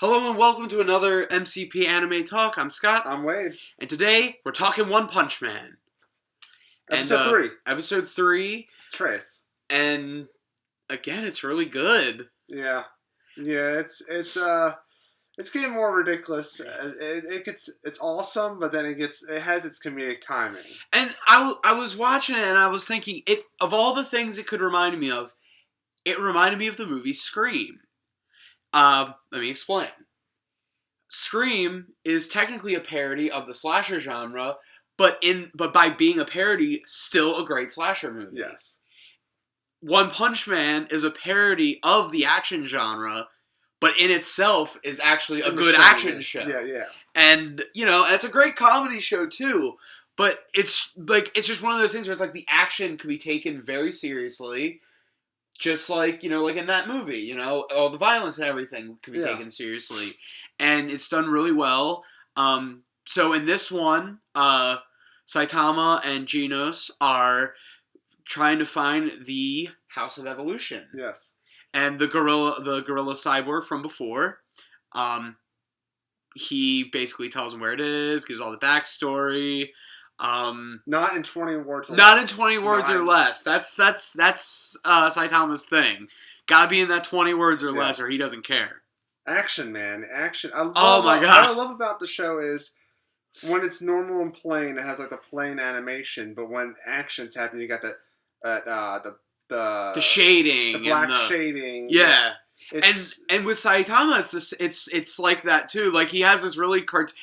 Hello and welcome to another MCP Anime Talk. I'm Scott. I'm Wade. And today we're talking One Punch Man. Episode 3. Episode 3. Trace. And again, it's really good. Yeah. Yeah, it's getting more ridiculous. It's awesome, but then it has its comedic timing. And I was watching it and I was thinking, of all the things it could remind me of, it reminded me of the movie Scream. Let me explain. Scream is technically a parody of the slasher genre, but by being a parody, still a great slasher movie. Yes. One Punch Man is a parody of the action genre, but in itself is actually a good action show. Yeah. And, it's a great comedy show too, but it's just one of those things where it's like the action could be taken very seriously. Just like, like in that movie, all the violence and everything can be taken seriously. And it's done really well. So in this one, Saitama and Genos are trying to find the House of Evolution. Yes. And the gorilla cyborg from before, he basically tells them where it is, gives all the backstory. Not in 20 words or not less. in 20 words or less. That's Saitama's thing. Gotta be in that 20 words or less, or he doesn't care. Action, man. Action. My God. What I love about the show is when it's normal and plain, it has like the plain animation, but when actions happen, you got the shading, the black shading. Yeah. And with Saitama, it's like that too. Like he has this really he looks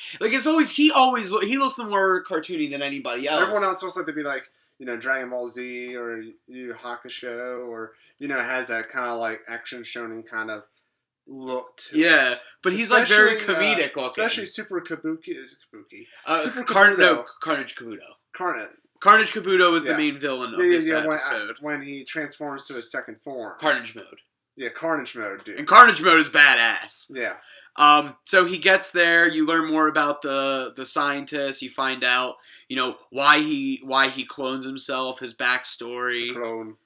more cartoony than anybody else. Everyone else looks like to be like Dragon Ball Z or Yu Hakusho or has that kind of like action shonen kind of look to it. But he's like very comedic looking. Especially Super Kabuki. Super Kabuto. Carnage Kabuto. Carnage Kabuto is the main villain of this episode. When he transforms to his second form. Carnage mode. Yeah, Carnage mode, dude. And Carnage mode is badass. Yeah. So he gets there. You learn more about the scientist. You find out, why he clones himself. His backstory. It's a clone.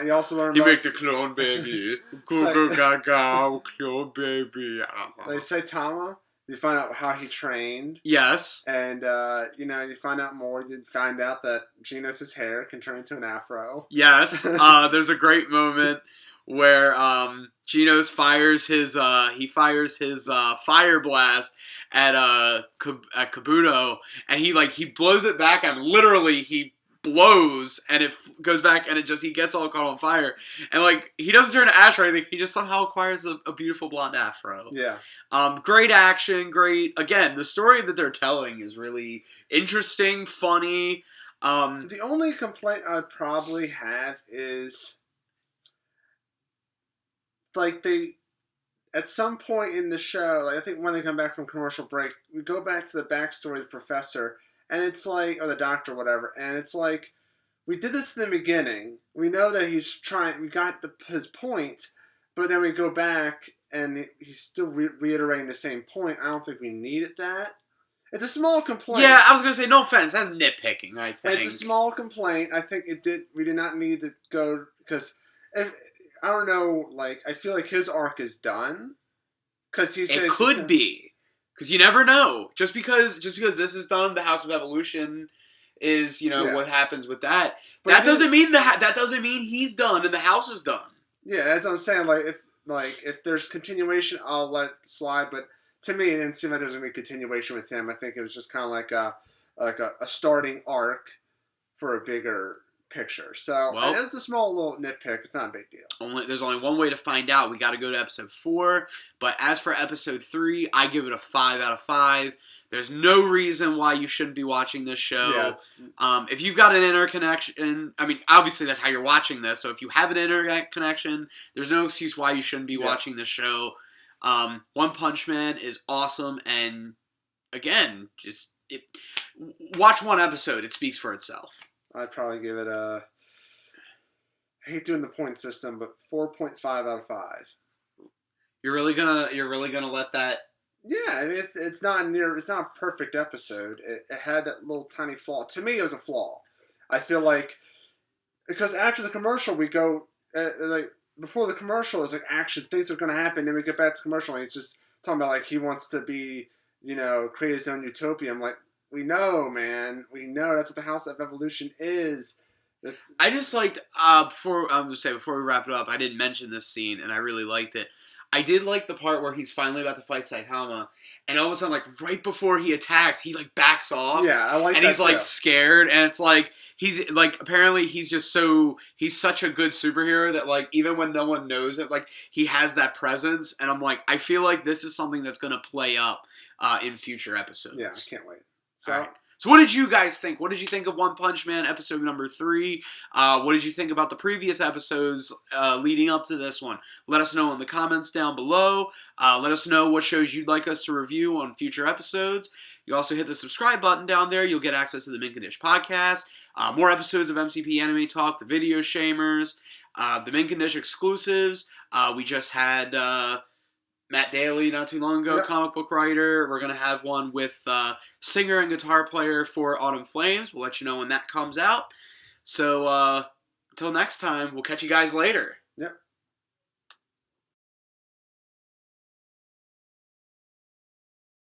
You also learn. He makes the clone baby. Go gaga, clone baby. Like Saitama. You find out how he trained. Yes. And, you find out more. You find out that Genos' hair can turn into an afro. Yes. There's a great moment where Genos fires his fire blast at Kabuto, and he blows it back, and literally he blows, and it goes back, and he gets all caught on fire, and he doesn't turn to ash or anything. He just somehow acquires a beautiful blonde afro. Yeah. Great action, again, the story that they're telling is really interesting, funny. The only complaint I'd probably have is at some point in the show, I think when they come back from commercial break, we go back to the backstory of the professor, and it's or the doctor, whatever, and it's we did this in the beginning. We know that we got his point, but then we go back and he's still reiterating the same point. I don't think we needed that. It's a small complaint. Yeah, I was going to say, no offense, that's nitpicking, I think. It's a small complaint. I think we did not need to go, because, I don't know, I feel like his arc is done. Because he says... It could be. Because you never know. Just because this is done, the House of Evolution is, what happens with that. But that doesn't mean he's done and the house is done. Yeah, that's what I'm saying. If there's continuation, I'll let it slide. But to me, it didn't seem like there was going to be a continuation with him. I think it was just kind of like a starting arc for a bigger picture. So it's a small little nitpick. It's not a big deal. There's only one way to find out. We got to go to episode 4. But as for episode 3, I give it a 5 out of 5. There's no reason why you shouldn't be watching this show. Yeah, if you've got an internet connection, obviously that's how you're watching this. So if you have an internet connection, there's no excuse why you shouldn't be watching this show. One Punch Man is awesome, and again, watch one episode. It speaks for itself. I'd probably give it I hate doing the point system, but 4.5 out of 5. You're really gonna let that? Yeah, it's not a perfect episode. It had that little tiny flaw. To me, it was a flaw. I feel like because after the commercial, we go before the commercial, it's like action, things are going to happen. Then we get back to commercial, and he's just talking about like he wants to be, create his own utopia. I'm like, we know, man. We know that's what the House of Evolution is. I just liked before we wrap it up, I didn't mention this scene, and I really liked it. I did like the part where he's finally about to fight Saitama, and all of a sudden, like right before he attacks, he like backs off. Yeah, I like that. And he's like scared, and it's like he's like apparently he's such a good superhero that like even when no one knows it, like he has that presence, and I'm like I feel like this is something that's gonna play up in future episodes. Yeah, I can't wait. So what did you guys think? What did you think of One Punch Man episode number 3? What did you think about the previous episodes leading up to this one? Let us know in the comments down below. Let us know what shows you'd like us to review on future episodes. You also hit the subscribe button down there. You'll get access to the Mint Condish Podcast, more episodes of MCP Anime Talk, the Video Shamers, the Mint Condish exclusives. We just had Matt Daly not too long ago, comic book writer. We're going to have one with singer and guitar player for Autumn Flames. We'll let you know when that comes out. So until next time, we'll catch you guys later. Yep.